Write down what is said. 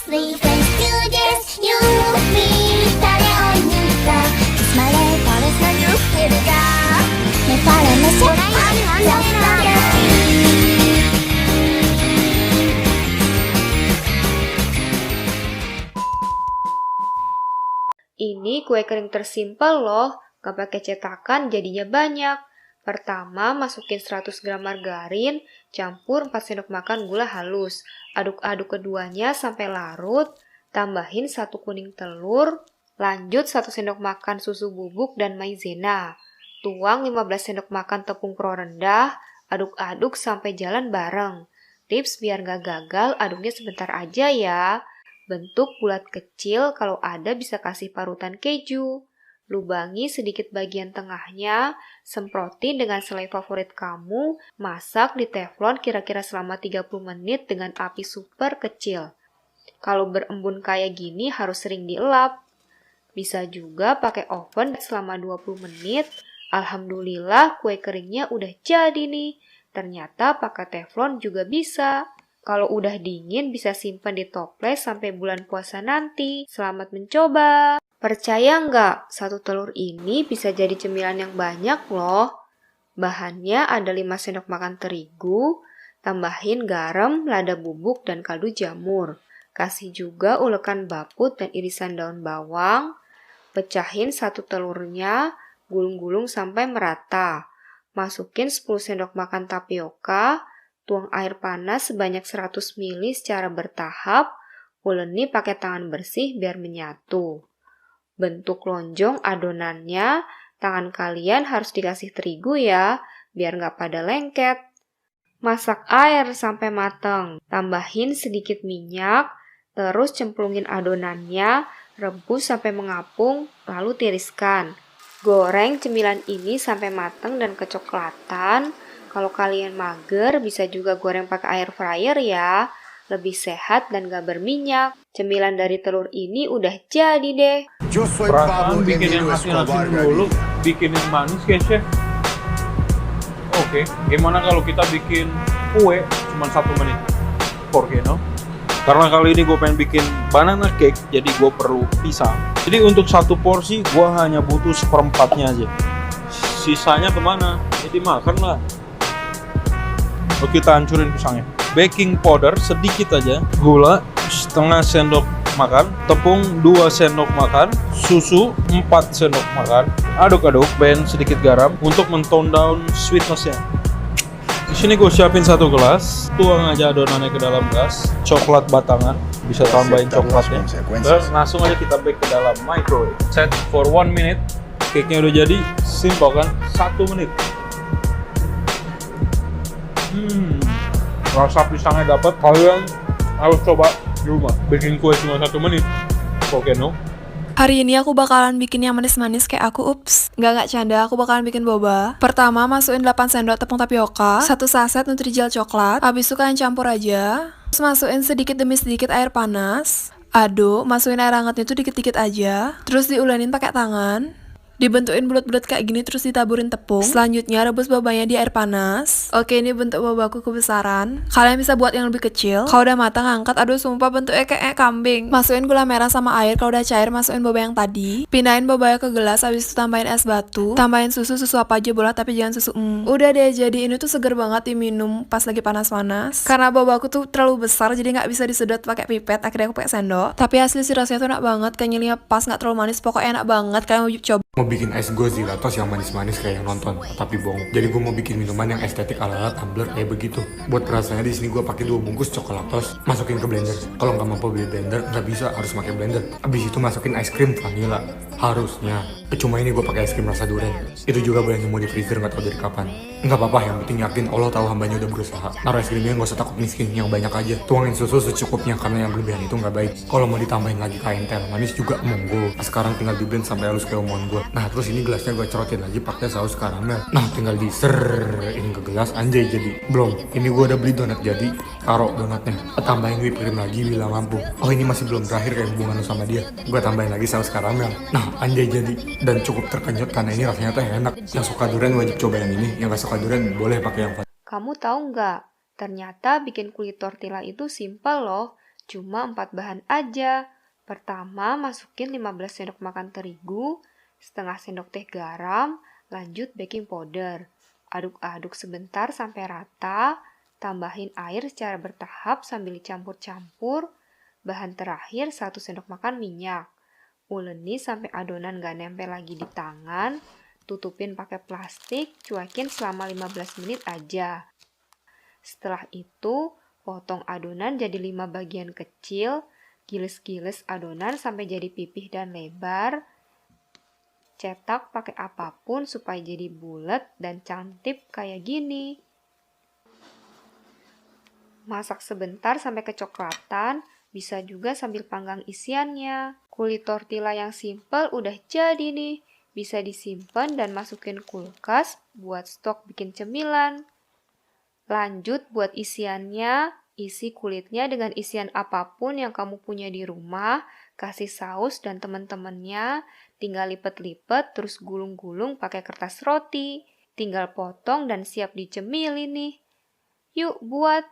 Three friends do this, you, me, 誰を見た Kiss my leg, promise not to give it up ね、follow me, say Love fantasy Ini kue kering tersimpel loh, gak pakai cetakan jadinya banyak. Pertama, masukin 100 gram margarin, campur 4 sendok makan gula halus. Aduk-aduk keduanya sampai larut, tambahin 1 kuning telur, lanjut 1 sendok makan susu bubuk dan maizena. Tuang 15 sendok makan tepung pro rendah, aduk-aduk sampai jalan bareng. Tips biar gak gagal, aduknya sebentar aja ya. Bentuk bulat kecil, kalau ada bisa kasih parutan keju. Lubangi sedikit bagian tengahnya, semprotin dengan selai favorit kamu, masak di teflon kira-kira selama 30 menit dengan api super kecil. Kalau berembun kayak gini harus sering dielap. Bisa juga pakai oven selama 20 menit. Alhamdulillah kue keringnya udah jadi nih. Ternyata pakai teflon juga bisa. Kalau udah dingin bisa simpan di toples sampai bulan puasa nanti. Selamat mencoba! Percaya nggak? 1 telur ini bisa jadi cemilan yang banyak loh. Bahannya ada 5 sendok makan terigu, tambahin garam, lada bubuk, dan kaldu jamur. Kasih juga ulekan baput dan irisan daun bawang. Pecahin 1 telurnya, gulung-gulung sampai merata. Masukin 10 sendok makan tapioka. Tuang air panas sebanyak 100 ml secara bertahap, uleni pakai tangan bersih biar menyatu. Bentuk lonjong adonannya, tangan kalian harus dikasih terigu ya, biar nggak pada lengket. Masak air sampai matang, tambahin sedikit minyak, terus cemplungin adonannya, rebus sampai mengapung, lalu tiriskan. Goreng cemilan ini sampai matang dan kecoklatan. Kalau kalian mager, bisa juga goreng pakai air fryer ya. Lebih sehat dan gak berminyak. Cemilan dari telur ini udah jadi deh. Perasaan bikin yang asin-asin dulu, bikin yang manis ya, Chef. Oke, gimana kalau kita bikin kue cuma 1 menit? No? Karena kali ini gue pengen bikin banana cake, jadi gue perlu pisang. Jadi untuk 1 porsi, gue hanya butuh 1/4-nya aja. Sisanya kemana? Jadi makan lah. Lalu kita hancurin pisangnya. Baking powder sedikit aja, gula setengah sendok makan, tepung 2 sendok makan, susu 4 sendok makan. Aduk-aduk, sedikit garam untuk mentone down sweetness-nya. Di sini gue siapin 1 gelas, tuang aja adonannya ke dalam gelas, coklat batangan, bisa tambahin coklatnya. Terus langsung aja kita bake ke dalam microwave. Set for 1 minute. Cake-nya udah jadi, simple kan? 1 menit. Rasa pisangnya dapat, kalian harus coba di rumah. Bikin kue cuma 1 menit. Oke, no? Hari ini aku bakalan bikin yang manis-manis kayak aku, Nggak canda, aku bakalan bikin boba. Pertama, masukin 8 sendok tepung tapioka, 1 saset Nutrijel coklat, habis itu kalian campur aja. Terus masukin sedikit demi sedikit air panas. Aduk, masukin air hangatnya itu dikit-dikit aja. Terus diulenin pakai tangan. Dibentukin bulat-bulat kayak gini terus ditaburin tepung. Selanjutnya rebus bobanya di air panas. Oke, ini bentuk bobaku kebesaran. Kalian bisa buat yang lebih kecil. Kalau udah matang angkat, aduh sumpah bentuknya kayak kambing. Masukin gula merah sama air, kalau udah cair masukin boba yang tadi. Pindahin bobanya ke gelas, habis itu tambahin es batu. Tambahin susu apa aja boleh tapi jangan susu Udah deh, jadi ini tuh seger banget diminum pas lagi panas-panas. Karena bobaku tuh terlalu besar jadi nggak bisa disedot pakai pipet, akhirnya aku pakai sendok. Tapi asli sih rasanya tuh enak banget, kenyalnya pas, nggak terlalu manis, pokoknya enak banget. Kalian mau coba. Mau bikin es Godzilla tos yang manis-manis kayak yang nonton, tapi bohong. Jadi gue mau bikin minuman yang estetik ala-ala tumbler kayak begitu. Buat perasaannya di sini gue pakai 2 bungkus coklat tos, masukin ke blender. Kalau nggak mampu beli blender, nggak bisa, harus pakai blender. Abis itu masukin es krim vanilla, harusnya. Cuma ini gue pakai es krim rasa durian. Itu juga boleh nemu di freezer, nggak tahu dari kapan. Nggak apa-apa, yang penting yakin Allah tahu hambanya udah berusaha. Naruh es krimnya nggak usah takut miskin, yang banyak aja. Tuangin susu secukupnya karena yang berlebihan itu nggak baik. Kalau mau ditambahin lagi kain teh manis juga monggo. Sekarang tinggal di blend sampai halus kayak omongan gue. Nah terus ini gelasnya gue cerotin lagi pakai saus karamel. Nah tinggal di ini ke gelas, anjay jadi. Belum, ini gue udah beli donat jadi, taruh donatnya. Tambahin whipped cream lagi bila mampu. Oh ini masih belum berakhir kayak hubungan lu sama dia. Gue tambahin lagi saus karamel. Nah anjay jadi, dan cukup terkenyut karena ini rasanya tuh enak. Yang suka durian wajib coba yang ini, yang gak suka durian boleh pakai yang Kamu tahu nggak? Ternyata bikin kulit tortilla itu simpel loh. Cuma 4 bahan aja. Pertama, masukin 15 sendok makan terigu, setengah sendok teh garam, lanjut baking powder. Aduk-aduk sebentar sampai rata, tambahin air secara bertahap sambil dicampur-campur. Bahan terakhir 1 sendok makan minyak. Uleni sampai adonan gak nempel lagi di tangan, tutupin pakai plastik, cuekin selama 15 menit aja. Setelah itu, potong adonan jadi 5 bagian kecil, giles-giles adonan sampai jadi pipih dan lebar. Cetak pakai apapun supaya jadi bulat dan cantik kayak gini. Masak sebentar sampai kecoklatan, bisa juga sambil panggang isiannya. Kulit tortilla yang simple udah jadi nih. Bisa disimpan dan masukin kulkas buat stok bikin cemilan. Lanjut buat isiannya, isi kulitnya dengan isian apapun yang kamu punya di rumah, kasih saus dan teman-temannya, tinggal lipet-lipet terus gulung-gulung pakai kertas roti. Tinggal potong dan siap dicemilin nih. Yuk buat!